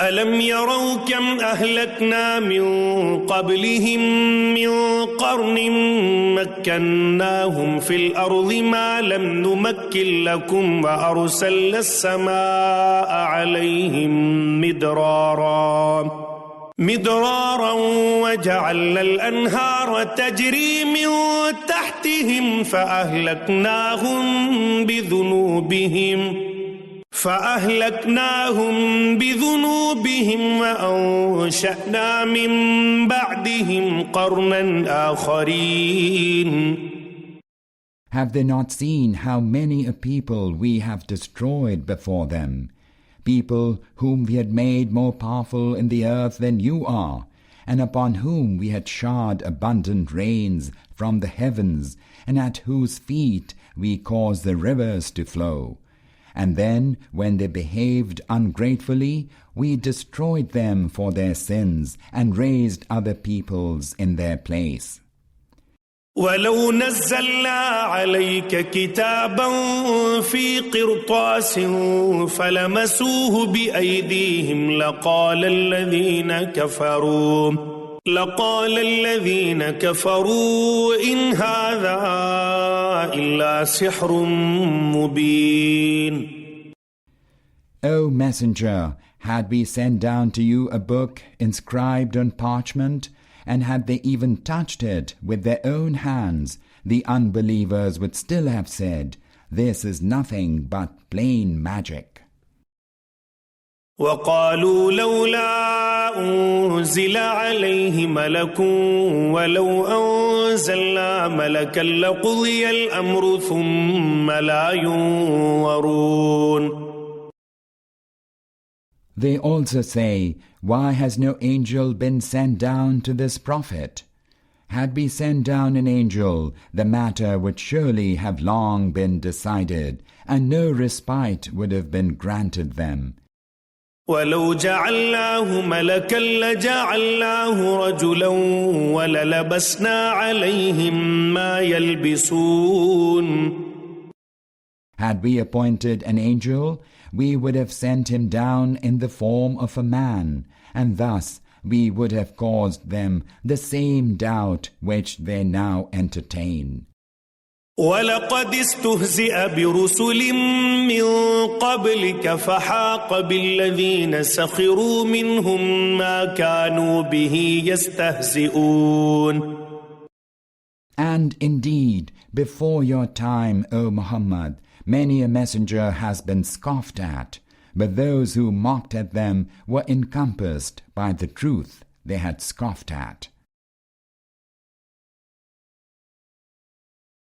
ألم يروا كم أهلكنا من قبلهم من قرن مكناهم في الأرض ما لم نمكن لكم وأرسلنا السماء عليهم مدرارا وجعلنا الأنهار تجري من تحتهم فأهلكناهم بذنوبهم وأنشأنا من بعدهم قرنا آخرين. Have they not seen how many a people we have destroyed before them? People whom we had made more powerful in the earth than you are, and upon whom we had showered abundant rains from the heavens, and at whose feet we caused the rivers to flow. And then, when they behaved ungratefully, we destroyed them for their sins and raised other peoples in their place. ولو نزلنا عليك كتابا في قرطاس فلمسوه بأيديهم لقال الذين كفروا إن هذا إلا سحر مبين. O Messenger, had we sent down to you a book inscribed on parchment, and had they even touched it with their own hands, the unbelievers would still have said, "This is nothing but plain magic." وقالوا لولا أنزل عليه ملك ولو أنزلنا ملكا لقضي الأمر ثم لا ينظرون. They also say, "Why has no angel been sent down to this prophet? Had we sent down an angel, the matter would surely have long been decided, and no respite would have been granted them." ولو جعلناه ملكا لجعلناه رجلا وللبسنا عليهم ما يلبسون. Had we appointed an angel, we would have sent him down in the form of a man, and thus we would have caused them the same doubt which they now entertain. وَلَقَدِ اسْتُهْزِئَ بِرُسُلٍ مِّن قَبْلِكَ فَحَاقَ بِالَّذِينَ سَخِرُوا مِنْهُم مَّا كَانُوا بِهِ يَسْتَهْزِئُونَ. And indeed, before your time, O Muhammad, many a messenger has been scoffed at, but those who mocked at them were encompassed by the truth they had scoffed at.